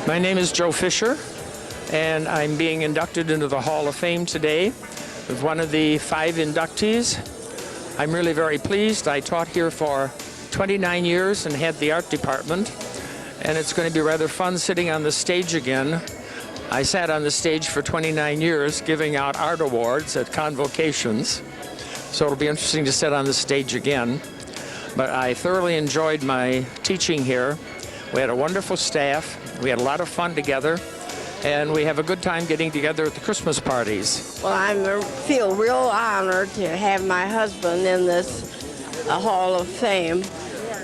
My name is Joe Fisher, and I'm being inducted into the Hall of Fame today with one of the 5 inductees. I'm really very pleased. I taught here for 29 years and had the art department, and it's going to be rather fun sitting on the stage again. I sat on the stage for 29 years giving out art awards at convocations, so it'll be interesting to sit on the stage again. But I thoroughly enjoyed my teaching here. We had a wonderful staff. We had a lot of fun together, and we have a good time getting together at the Christmas parties. Well, I feel real honored to have my husband in this Hall of Fame,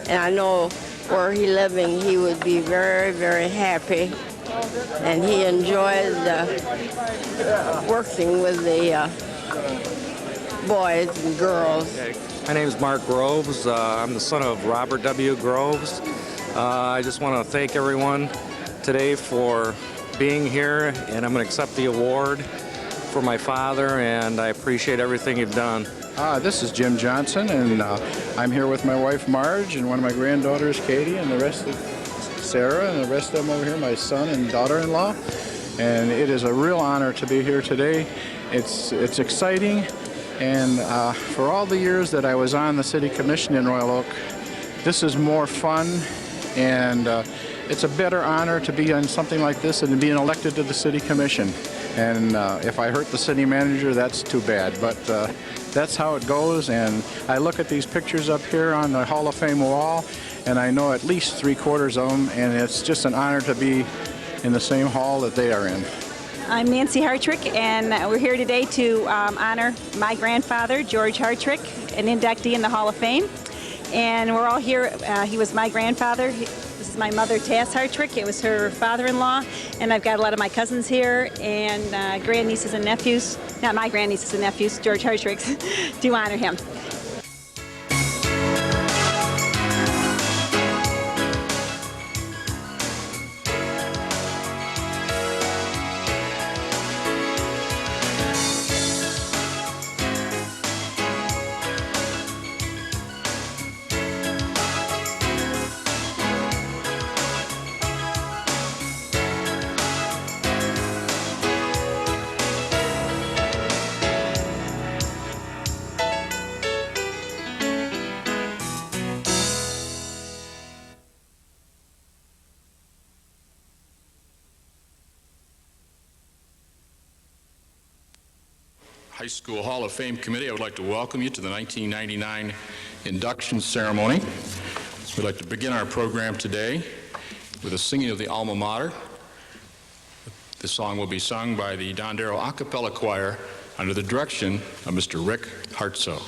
and I know where he's living, he would be very, very happy, and he enjoys working with the boys and girls. My name is Mark Groves. I'm the son of Robert W. Groves. I just want to thank everyone today for being here, and I'm going to accept the award for my father, and I appreciate everything you've done. This is Jim Johnson, and I'm here with my wife Marge and one of my granddaughters Katie, and the rest of Sarah, and the rest of them over here, my son and daughter-in-law. And it is a real honor to be here today. It's exciting, and for all the years that I was on the City Commission in Royal Oak, this is more fun, and it's a better honor to be on something like this than being elected to the City Commission. And if I hurt the city manager, that's too bad. But that's how it goes. And I look at these pictures up here on the Hall of Fame wall, and I know at least 3/4 of them. And it's just an honor to be in the same hall that they are in. I'm Nancy Hartrick, and we're here today to honor my grandfather, George Hartrick, an inductee in the Hall of Fame. And we're all here. He was my grandfather. This is my mother, Tass Hartrick. It was her father-in-law. And I've got a lot of my cousins here and grandnieces and nephews. Not my grandnieces and nephews, George Hartrick's, to honor him. High School Hall of Fame Committee, I would like to welcome you to the 1999 induction ceremony. We'd like to begin our program today with a singing of the Alma Mater. The song will be sung by the Dondero a cappella choir under the direction of Mr. Rick Hartsoe.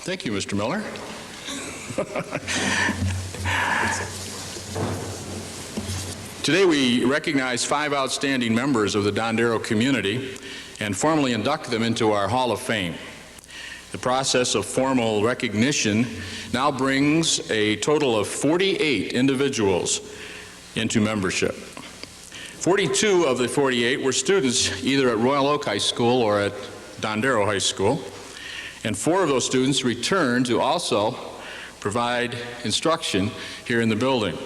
Thank you, Mr. Miller. Today we recognize 5 outstanding members of the Dondero community and formally induct them into our Hall of Fame. The process of formal recognition now brings a total of 48 individuals into membership. 42 of the 48 were students either at Royal Oak High School or at Dondero High School, and 4 of those students returned to also provide instruction here in the building.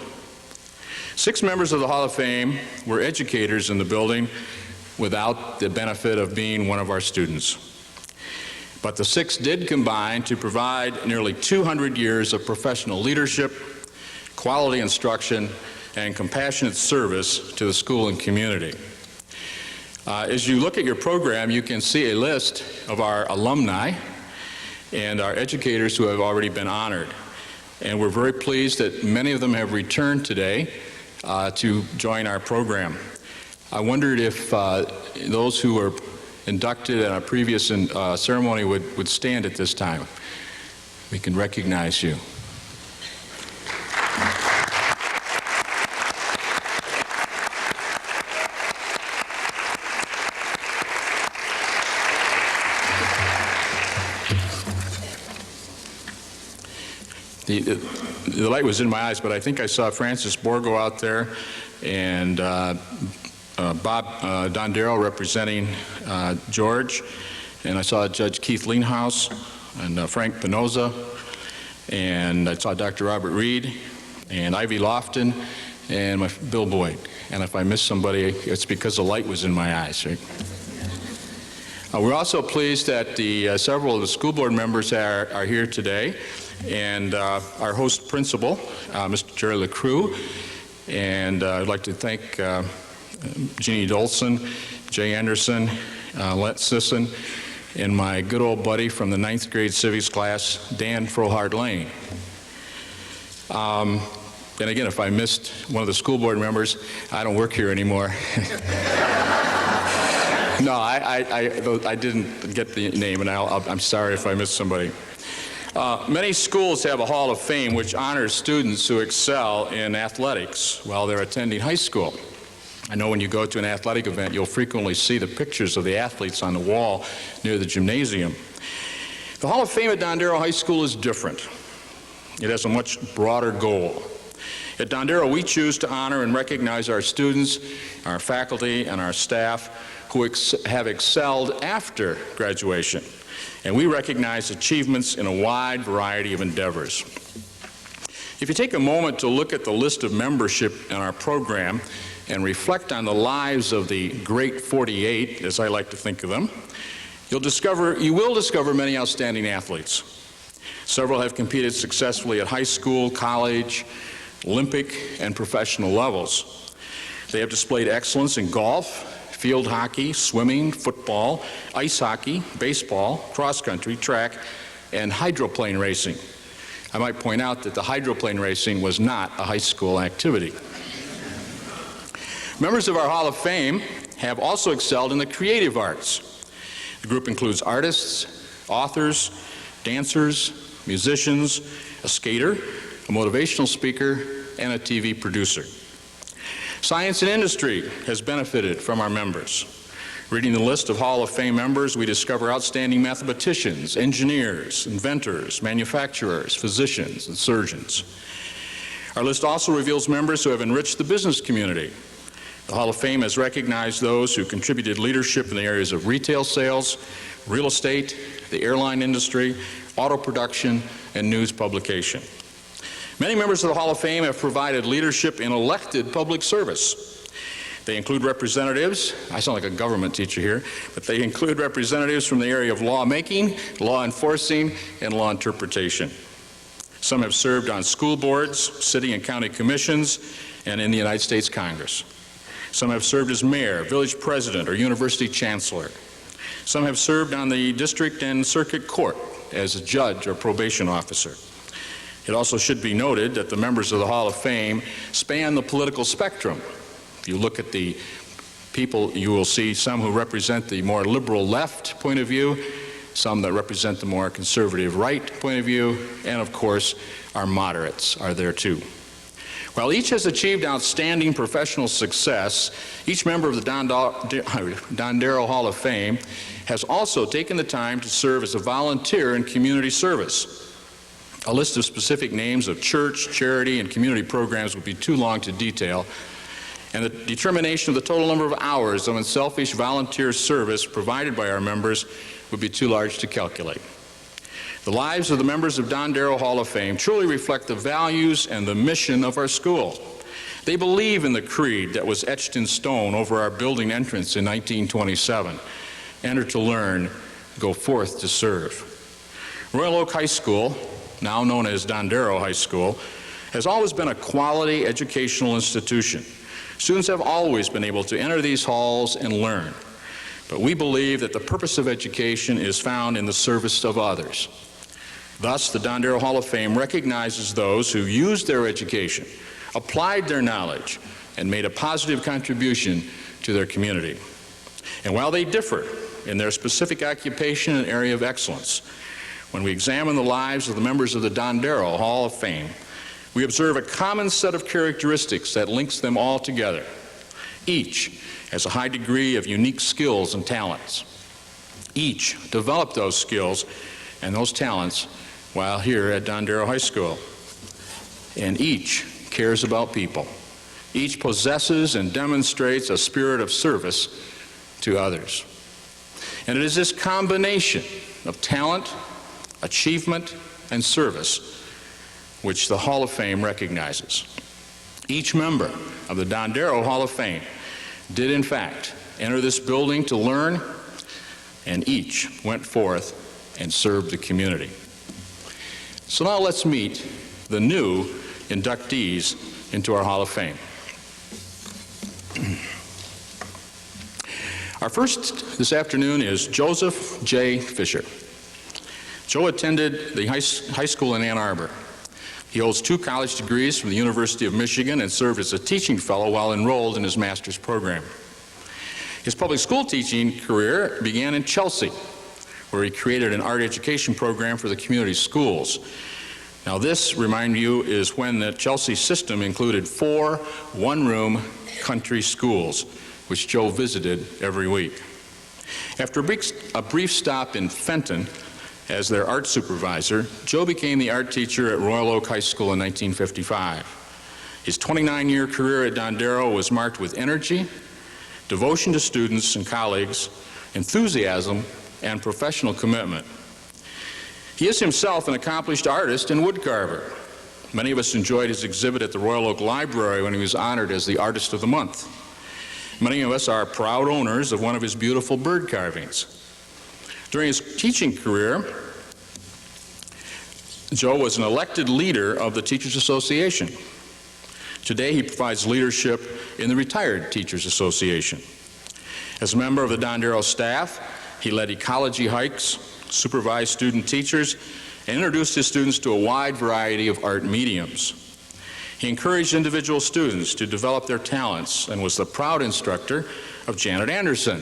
6 members of the Hall of Fame were educators in the building without the benefit of being one of our students. But the 6 did combine to provide nearly 200 years of professional leadership, quality instruction, and compassionate service to the school and community. As you look at your program, you can see a list of our alumni and our educators who have already been honored. And we're very pleased that many of them have returned today to join our program. I wondered if those who were inducted in a previous ceremony would stand at this time. We can recognize you. The light was in my eyes, but I think I saw Francis Borgo out there and Bob Dondero representing George, and I saw Judge Keith Leanhouse and Frank Pinoza, and I saw Dr. Robert Reed and Ivy Lofton and Bill Boyd. And if I missed somebody, it's because the light was in my eyes, right? We're also pleased that several of the school board members are here today, and our host principal, Mr. Jerry LaCrue, and I'd like to thank Jeannie Dolson, Jay Anderson, Let Sisson, and my good old buddy from the 9th grade civics class, Dan Frohard Lane. And again, if I missed one of the school board members, I don't work here anymore. No, I didn't get the name, and I'm sorry if I missed somebody. Many schools have a Hall of Fame which honors students who excel in athletics while they're attending high school. I know when you go to an athletic event, you'll frequently see the pictures of the athletes on the wall near the gymnasium. The Hall of Fame at Dondero High School is different. It has a much broader goal. At Dondero, we choose to honor and recognize our students, our faculty, and our staff who have excelled after graduation. And we recognize achievements in a wide variety of endeavors. If you take a moment to look at the list of membership in our program and reflect on the lives of the great 48, as I like to think of them, you will discover many outstanding athletes. Several have competed successfully at high school, college, Olympic, and professional levels. They have displayed excellence in golf, field hockey, swimming, football, ice hockey, baseball, cross-country, track, and hydroplane racing. I might point out that the hydroplane racing was not a high school activity. Members of our Hall of Fame have also excelled in the creative arts. The group includes artists, authors, dancers, musicians, a skater, a motivational speaker, and a TV producer. Science and industry has benefited from our members. Reading the list of Hall of Fame members, we discover outstanding mathematicians, engineers, inventors, manufacturers, physicians, and surgeons. Our list also reveals members who have enriched the business community. The Hall of Fame has recognized those who contributed leadership in the areas of retail sales, real estate, the airline industry, auto production, and news publication. Many members of the Hall of Fame have provided leadership in elected public service. They include representatives, I sound like a government teacher here, but they include representatives from the area of lawmaking, law enforcing, and law interpretation. Some have served on school boards, city and county commissions, and in the United States Congress. Some have served as mayor, village president, or university chancellor. Some have served on the district and circuit court as a judge or probation officer. It also should be noted that the members of the Hall of Fame span the political spectrum, If you look at the people, you will see some who represent the more liberal left point of view, some that represent the more conservative right point of view, and of course, our moderates are there too. While each has achieved outstanding professional success, each member of the Dondero Hall of Fame has also taken the time to serve as a volunteer in community service. A list of specific names of church, charity, and community programs would be too long to detail, and the determination of the total number of hours of unselfish volunteer service provided by our members would be too large to calculate. The lives of the members of Dondero Hall of Fame truly reflect the values and the mission of our school. They believe in the creed that was etched in stone over our building entrance in 1927. Enter to learn, go forth to serve. Royal Oak High School, now known as Dondero High School, has always been a quality educational institution. Students have always been able to enter these halls and learn. But we believe that the purpose of education is found in the service of others. Thus, the Dondero Hall of Fame recognizes those who used their education, applied their knowledge, and made a positive contribution to their community. And while they differ in their specific occupation and area of excellence, when we examine the lives of the members of the Dondero Hall of Fame, we observe a common set of characteristics that links them all together. Each has a high degree of unique skills and talents. Each developed those skills and those talents while here at Dondero High School. And each cares about people. Each possesses and demonstrates a spirit of service to others. And it is this combination of talent, achievement, and service which the Hall of Fame recognizes. Each member of the Dondero Hall of Fame did in fact enter this building to learn, and each went forth and served the community. So now let's meet the new inductees into our Hall of Fame. Our first this afternoon is Joseph J. Fisher. Joe attended the high school in Ann Arbor. He holds 2 college degrees from the University of Michigan and served as a teaching fellow while enrolled in his master's program. His public school teaching career began in Chelsea, where he created an art education program for the community schools. Now this, remind you, is when the Chelsea system included 4 one-room country schools, which Joe visited every week. After a brief stop in Fenton as their art supervisor, Joe became the art teacher at Royal Oak High School in 1955. His 29-year career at Dondero was marked with energy, devotion to students and colleagues, enthusiasm, and professional commitment. He is himself an accomplished artist and woodcarver. Many of us enjoyed his exhibit at the Royal Oak Library when he was honored as the Artist of the Month. Many of us are proud owners of one of his beautiful bird carvings. During his teaching career, Joe was an elected leader of the Teachers Association. Today, he provides leadership in the Retired Teachers Association. As a member of the Dondero staff, he led ecology hikes, supervised student teachers, and introduced his students to a wide variety of art mediums. He encouraged individual students to develop their talents and was the proud instructor of Janet Anderson,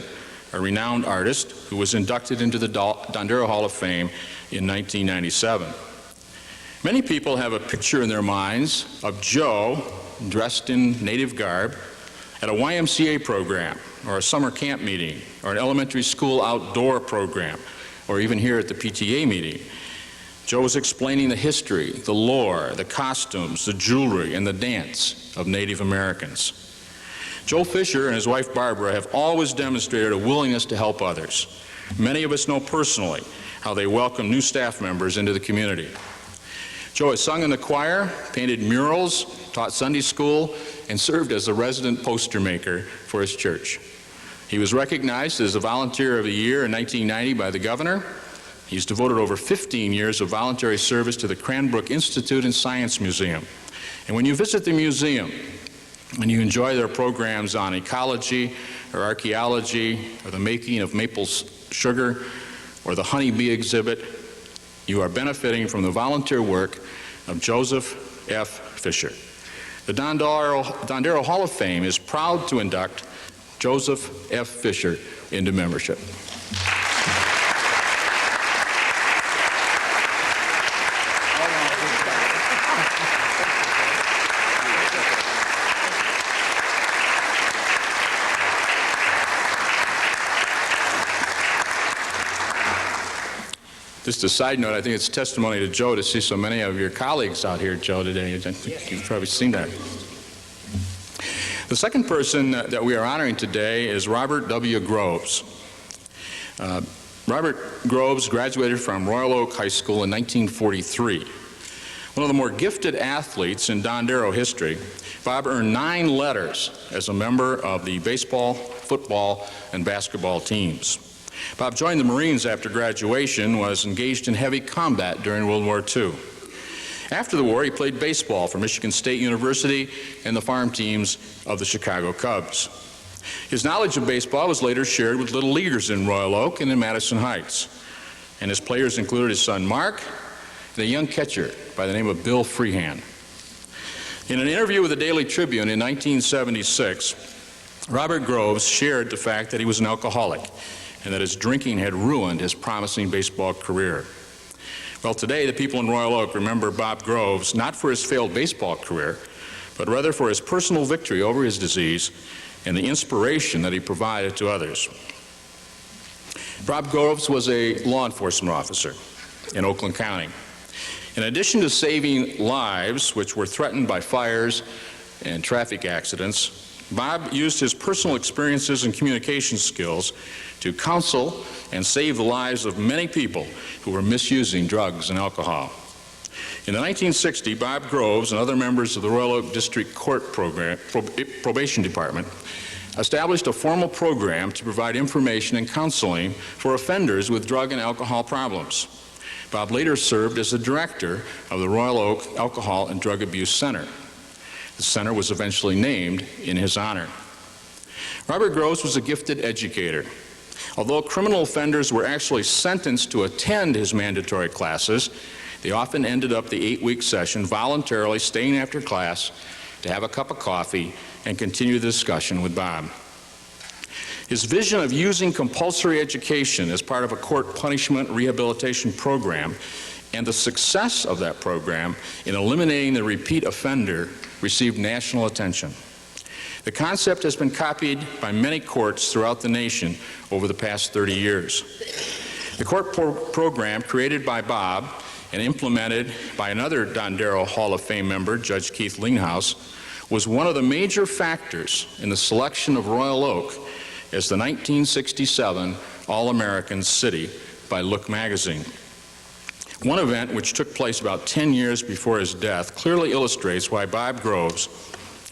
a renowned artist who was inducted into the Dondero Hall of Fame in 1997. Many people have a picture in their minds of Joe dressed in native garb at a YMCA program, or a summer camp meeting, or an elementary school outdoor program, or even here at the PTA meeting. Joe was explaining the history, the lore, the costumes, the jewelry, and the dance of Native Americans. Joe Fisher and his wife Barbara have always demonstrated a willingness to help others. Many of us know personally how they welcome new staff members into the community. Joe has sung in the choir, painted murals, taught Sunday school, and served as a resident poster maker for his church. He was recognized as a Volunteer of the Year in 1990 by the governor. He's devoted over 15 years of voluntary service to the Cranbrook Institute and Science Museum. And when you visit the museum and you enjoy their programs on ecology or archaeology or the making of maple sugar or the honeybee exhibit, you are benefiting from the volunteer work of Joseph F. Fisher. The Dondero Hall of Fame is proud to induct Joseph F. Fisher into membership. Just a side note, I think it's testimony to Joe to see so many of your colleagues out here, Joe, today. I think you've probably seen that. The second person that we are honoring today is Robert W. Groves. Robert Groves graduated from Royal Oak High School in 1943. One of the more gifted athletes in Dondero history, Bob earned 9 letters as a member of the baseball, football, and basketball teams. Bob joined the Marines after graduation, was engaged in heavy combat during World War II. After the war, he played baseball for Michigan State University and the farm teams of the Chicago Cubs. His knowledge of baseball was later shared with little leaguers in Royal Oak and in Madison Heights. And his players included his son Mark and a young catcher by the name of Bill Freehand. In an interview with the Daily Tribune in 1976, Robert Groves shared the fact that he was an alcoholic and that his drinking had ruined his promising baseball career. Well, today the people in Royal Oak remember Bob Groves not for his failed baseball career, but rather for his personal victory over his disease and the inspiration that he provided to others. Bob Groves was a law enforcement officer in Oakland County. In addition to saving lives which were threatened by fires and traffic accidents, Bob used his personal experiences and communication skills to counsel and save the lives of many people who were misusing drugs and alcohol. In the 1960s, Bob Groves and other members of the Royal Oak District Court Probation Department established a formal program to provide information and counseling for offenders with drug and alcohol problems. Bob later served as the director of the Royal Oak Alcohol and Drug Abuse Center. The center was eventually named in his honor. Robert Groves was a gifted educator. Although criminal offenders were actually sentenced to attend his mandatory classes, they often ended up the 8-week session voluntarily staying after class to have a cup of coffee and continue the discussion with Bob. His vision of using compulsory education as part of a court punishment rehabilitation program and the success of that program in eliminating the repeat offender received national attention. The concept has been copied by many courts throughout the nation over the past 30 years. The court program created by Bob and implemented by another Dondero Hall of Fame member, Judge Keith Linghouse, was one of the major factors in the selection of Royal Oak as the 1967 All-American City by Look magazine. One event which took place about 10 years before his death clearly illustrates why Bob Groves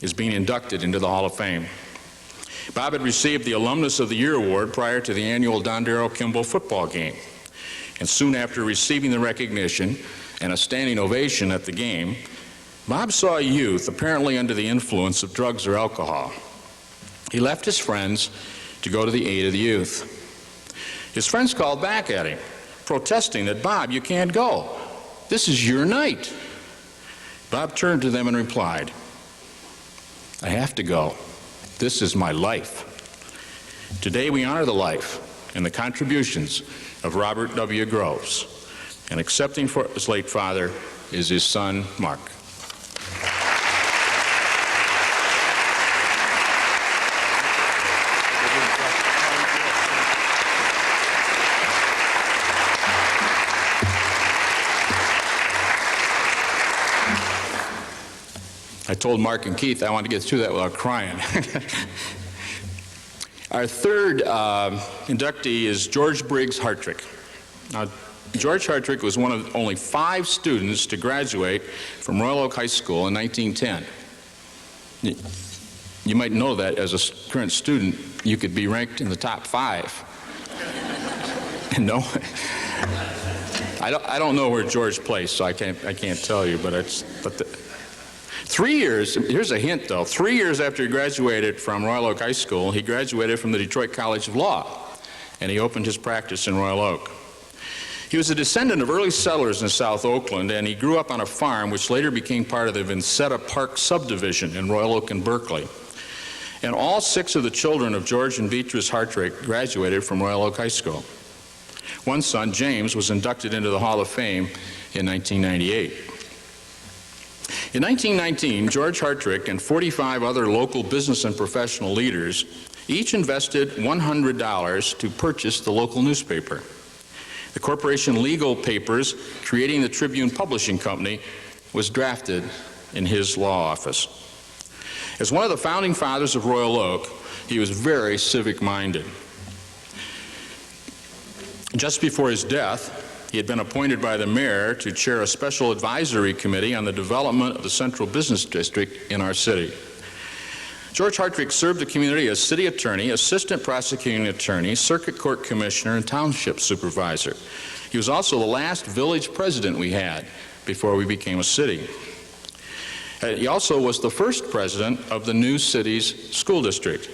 is being inducted into the Hall of Fame. Bob had received the Alumnus of the Year award prior to the annual Dondero-Kimball football game. And soon after receiving the recognition and a standing ovation at the game, Bob saw a youth apparently under the influence of drugs or alcohol. He left his friends to go to the aid of the youth. His friends called back at him, protesting that, "Bob, you can't go. This is your night." Bob turned to them and replied, "I have to go. This is my life." Today we honor the life and the contributions of Robert W. Groves, and accepting for his late father is his son, Mark. I told Mark and Keith I wanted to get through that without crying. Our third inductee is George Briggs Hartrick. Now, George Hartrick was one of only 5 students to graduate from Royal Oak High School in 1910. You might know that as a current student, you could be ranked in the top 5. No, I don't know where George placed, so I can't tell you. But 3 years. Here's a hint, though. 3 years after he graduated from Royal Oak High School, he graduated from the Detroit College of Law, and he opened his practice in Royal Oak. He was a descendant of early settlers in South Oakland, and he grew up on a farm which later became part of the Vincetta Park subdivision in Royal Oak and Berkeley. And all 6 of the children of George and Beatrice Hartrick graduated from Royal Oak High School. One son, James, was inducted into the Hall of Fame in 1998. In 1919, George Hartrick and 45 other local business and professional leaders each invested $100 to purchase the local newspaper. The corporation legal papers creating the Tribune Publishing Company was drafted in his law office. As one of the founding fathers of Royal Oak, he was very civic-minded. Just before his death, he had been appointed by the mayor to chair a special advisory committee on the development of the Central Business District in our city. George Hartrick served the community as city attorney, assistant prosecuting attorney, circuit court commissioner, and township supervisor. He was also the last village president we had before we became a city. He also was the first president of the new city's school district.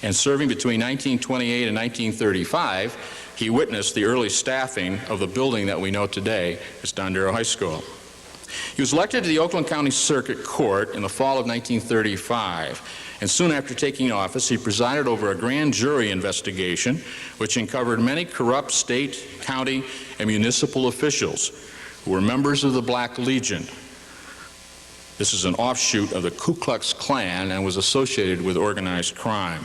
And serving between 1928 and 1935, he witnessed the early staffing of the building that we know today as Dondero High School. He was elected to the Oakland County Circuit Court in the fall of 1935, and soon after taking office, he presided over a grand jury investigation which uncovered many corrupt state, county, and municipal officials who were members of the Black Legion. This is an offshoot of the Ku Klux Klan and was associated with organized crime.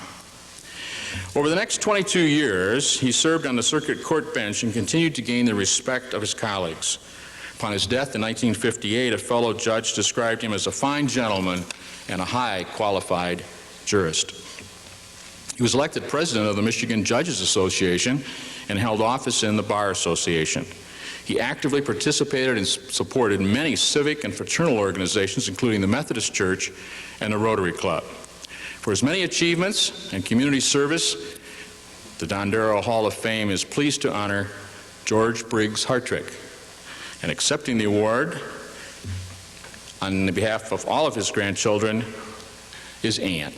Over the next 22 years, he served on the circuit court bench and continued to gain the respect of his colleagues. Upon his death in 1958, a fellow judge described him as a fine gentleman and a high qualified jurist. He was elected president of the Michigan Judges Association and held office in the Bar Association. He actively participated and supported many civic and fraternal organizations, including the Methodist Church and the Rotary Club. For his many achievements and community service, the Dondero Hall of Fame is pleased to honor George Briggs Hartrick. And accepting the award on behalf of all of his grandchildren is Ann.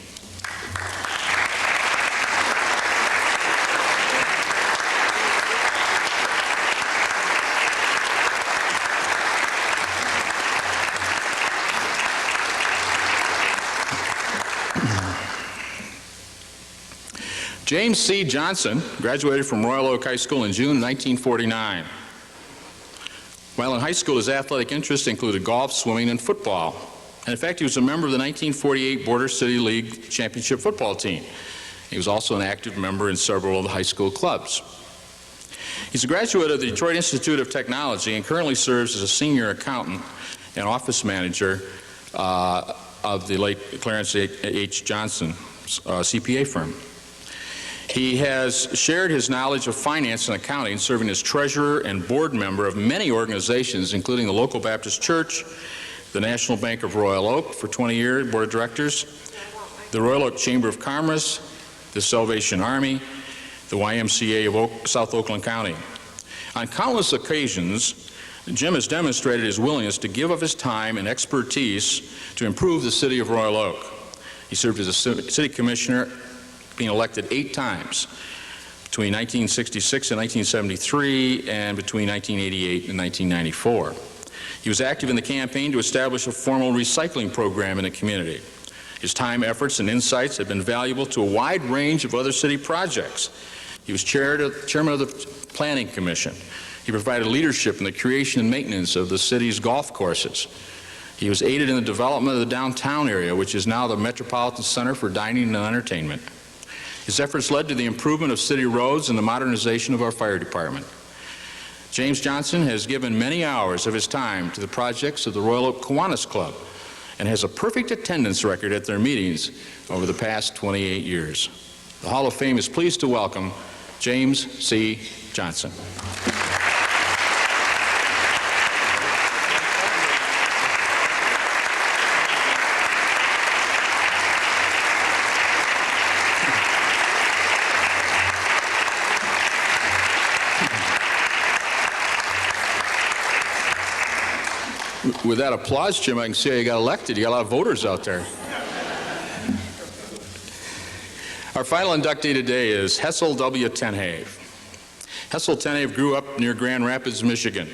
James C. Johnson graduated from Royal Oak High School in June 1949. While in high school, his athletic interests included golf, swimming, and football. And in fact, he was a member of the 1948 Border City League championship football team. He was also an active member in several of the high school clubs. He's a graduate of the Detroit Institute of Technology and currently serves as a senior accountant and office manager of the late Clarence H. Johnson CPA firm. He has shared his knowledge of finance and accounting, serving as treasurer and board member of many organizations, including the local Baptist Church, the National Bank of Royal Oak for 20 years, board of directors, the Royal Oak Chamber of Commerce, the Salvation Army, the YMCA of South Oakland County. On countless occasions, Jim has demonstrated his willingness to give of his time and expertise to improve the city of Royal Oak. He served as a city commissioner, being elected 8 times between 1966 and 1973 and between 1988 and 1994. He was active in the campaign to establish a formal recycling program in the community. His time, efforts, and insights have been valuable to a wide range of other city projects. He was chairman of the Planning Commission. He provided leadership in the creation and maintenance of the city's golf courses. He was aided in the development of the downtown area, which is now the Metropolitan Center for Dining and Entertainment. His efforts led to the improvement of city roads and the modernization of our fire department. James Johnson has given many hours of his time to the projects of the Royal Oak Kiwanis Club and has a perfect attendance record at their meetings over the past 28 years. The Hall of Fame is pleased to welcome James C. Johnson. With that applause, Jim, I can see how you got elected. You got a lot of voters out there. Our final inductee today is Hessel W. Tenhave. Hessel Tenave grew up near Grand Rapids, Michigan.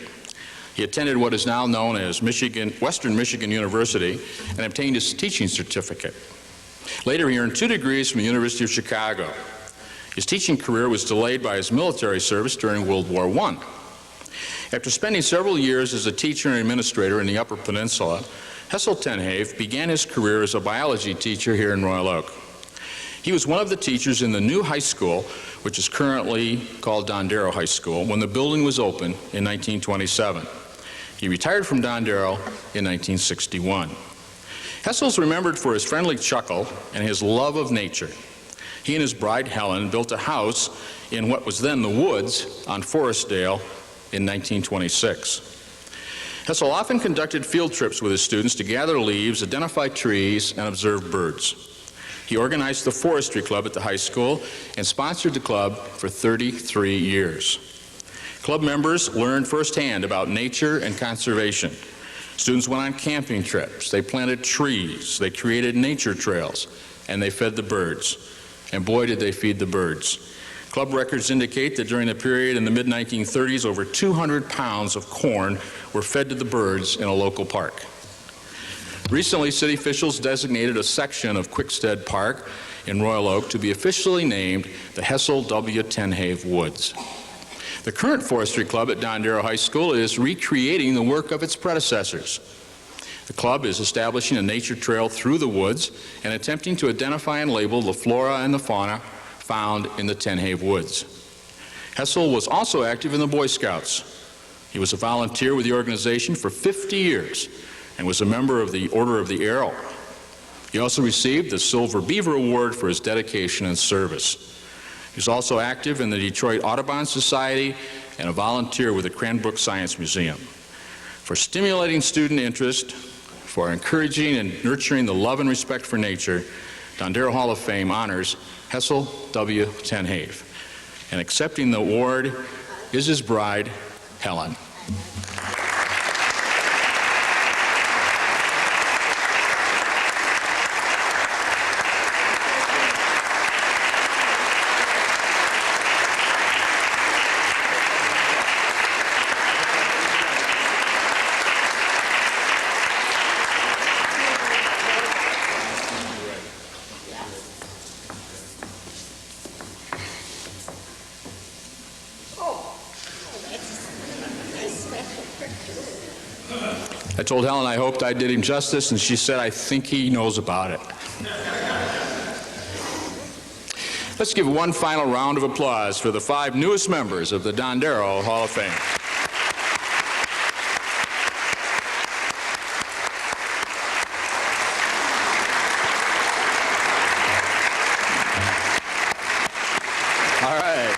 He attended what is now known as Western Michigan University and obtained his teaching certificate. Later, he earned 2 degrees from the University of Chicago. His teaching career was delayed by his military service during World War I. After spending several years as a teacher and administrator in the Upper Peninsula, Hessel Tenave began his career as a biology teacher here in Royal Oak. He was one of the teachers in the new high school, which is currently called Dondero High School, when the building was opened in 1927. He retired from Dondero in 1961. Hessel's remembered for his friendly chuckle and his love of nature. He and his bride, Helen, built a house in what was then the woods on Forestdale in 1926. Hessel often conducted field trips with his students to gather leaves, identify trees, and observe birds. He organized the forestry club at the high school and sponsored the club for 33 years. Club members learned firsthand about nature and conservation. Students went on camping trips, they planted trees, they created nature trails, and they fed the birds. And boy, did they feed the birds. Club records indicate that during the period in the mid-1930s, over 200 pounds of corn were fed to the birds in a local park. Recently, city officials designated a section of Quickstead Park in Royal Oak to be officially named the Hessel W. Tenave Woods. The current forestry club at Dondero High School is recreating the work of its predecessors. The club is establishing a nature trail through the woods and attempting to identify and label the flora and the fauna found in the Tenave Woods. Hessel was also active in the Boy Scouts. He was a volunteer with the organization for 50 years and was a member of the Order of the Arrow. He also received the Silver Beaver Award for his dedication and service. He was also active in the Detroit Audubon Society and a volunteer with the Cranbrook Science Museum. For stimulating student interest, for encouraging and nurturing the love and respect for nature, Dondero Hall of Fame honors Hessel W. Tenave. And accepting the award is his bride, Helen. I told Helen I hoped I did him justice, and she said, I think he knows about it. Let's give one final round of applause for the 5 newest members of the Dondero Hall of Fame. All right.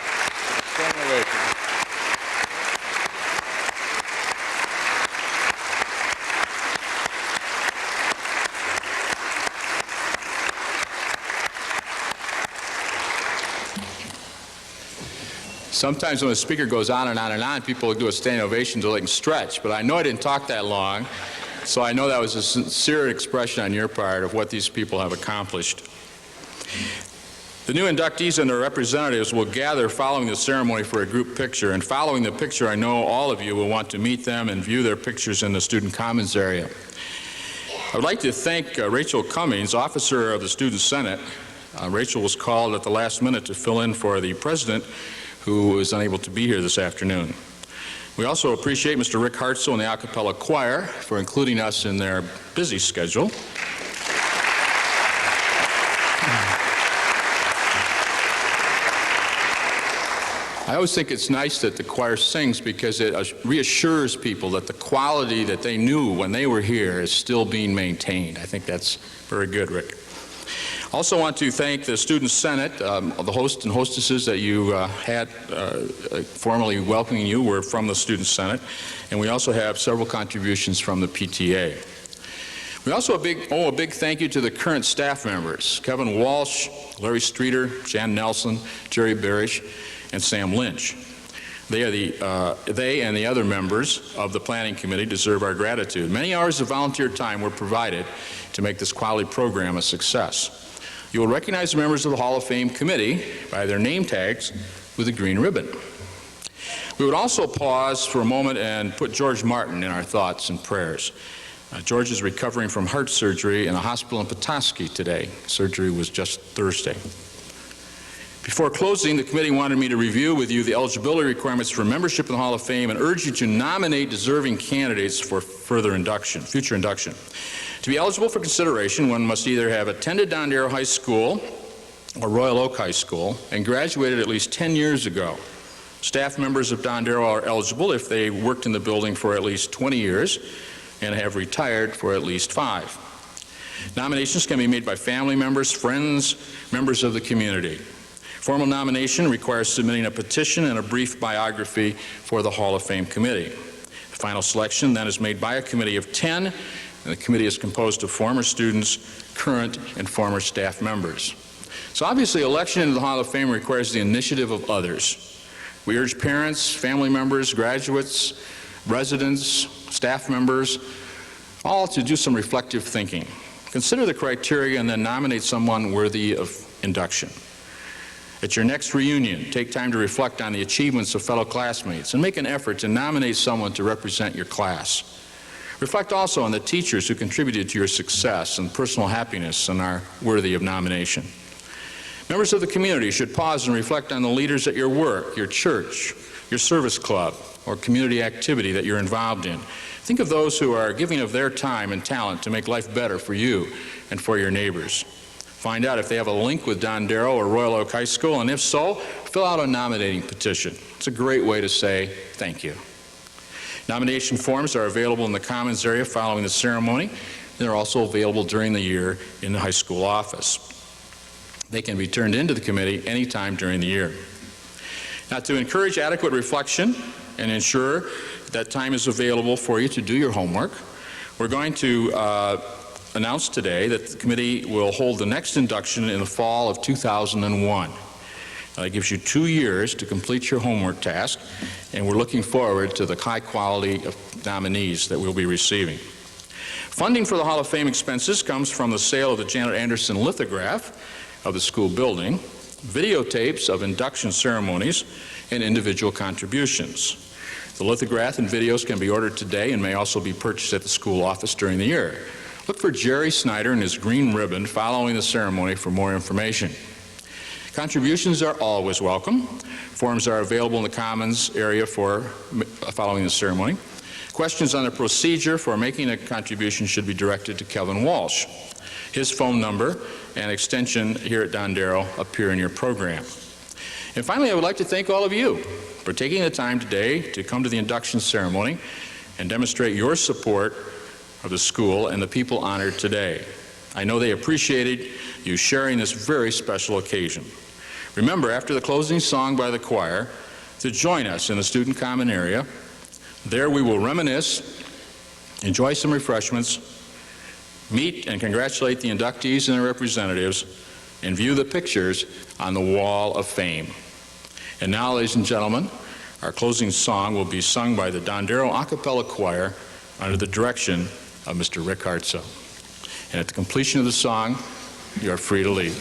Sometimes when a speaker goes on and on and on, people do a standing ovation so they can stretch. But I know I didn't talk that long, so I know that was a sincere expression on your part of what these people have accomplished. The new inductees and their representatives will gather following the ceremony for a group picture. And following the picture, I know all of you will want to meet them and view their pictures in the Student Commons area. I would like to thank Rachel Cummings, officer of the Student Senate. Rachel was called at the last minute to fill in for the president, who is unable to be here this afternoon. We also appreciate Mr. Rick Hartzell and the a cappella choir for including us in their busy schedule. I always think it's nice that the choir sings because it reassures people that the quality that they knew when they were here is still being maintained. I think that's very good, Rick. Also want to thank the Student Senate. The hosts and hostesses that you had formally welcoming you were from the Student Senate. And we also have several contributions from the PTA. We also owe a big thank you to the current staff members, Kevin Walsh, Larry Streeter, Jan Nelson, Jerry Barish, and Sam Lynch. They and the other members of the Planning Committee deserve our gratitude. Many hours of volunteer time were provided to make this quality program a success. You will recognize the members of the Hall of Fame Committee by their name tags with a green ribbon. We would also pause for a moment and put George Martin in our thoughts and prayers. George is recovering from heart surgery in a hospital in Petoskey today. Surgery was just Thursday. Before closing, the committee wanted me to review with you the eligibility requirements for membership in the Hall of Fame and urge you to nominate deserving candidates for future induction. To be eligible for consideration, one must either have attended Dondero High School or Royal Oak High School and graduated at least 10 years ago. Staff members of Dondero are eligible if they worked in the building for at least 20 years and have retired for at least 5. Nominations can be made by family members, friends, members of the community. Formal nomination requires submitting a petition and a brief biography for the Hall of Fame committee. The final selection then is made by a committee of 10, and the committee is composed of former students, current and former staff members. So obviously, election into the Hall of Fame requires the initiative of others. We urge parents, family members, graduates, residents, staff members, all to do some reflective thinking. Consider the criteria and then nominate someone worthy of induction. At your next reunion, take time to reflect on the achievements of fellow classmates and make an effort to nominate someone to represent your class. Reflect also on the teachers who contributed to your success and personal happiness and are worthy of nomination. Members of the community should pause and reflect on the leaders at your work, your church, your service club, or community activity that you're involved in. Think of those who are giving of their time and talent to make life better for you and for your neighbors. Find out if they have a link with Dondero or Royal Oak High School, and if so, fill out a nominating petition. It's a great way to say thank you. Nomination forms are available in the Commons area following the ceremony. They're also available during the year in the high school office. They can be turned into the committee anytime during the year. Now, to encourage adequate reflection and ensure that time is available for you to do your homework, we're going to announce today that the committee will hold the next induction in the fall of 2001. That gives you 2 years to complete your homework task, and we're looking forward to the high quality of nominees that we'll be receiving. Funding for the Hall of Fame expenses comes from the sale of the Janet Anderson lithograph of the school building, videotapes of induction ceremonies, and individual contributions. The lithograph and videos can be ordered today and may also be purchased at the school office during the year. Look for Jerry Snyder and his green ribbon following the ceremony for more information. Contributions are always welcome. Forms are available in the Commons area for following the ceremony. Questions on the procedure for making a contribution should be directed to Kevin Walsh. His phone number and extension here at Dondero appear in your program. And finally, I would like to thank all of you for taking the time today to come to the induction ceremony and demonstrate your support of the school and the people honored today. I know they appreciated you sharing this very special occasion. Remember, after the closing song by the choir, to join us in the student common area. There we will reminisce, enjoy some refreshments, meet and congratulate the inductees and their representatives, and view the pictures on the Wall of Fame. And now, ladies and gentlemen, our closing song will be sung by the Dondero a cappella choir under the direction of Mr. Rick Hartzel. And at the completion of the song, you are free to leave.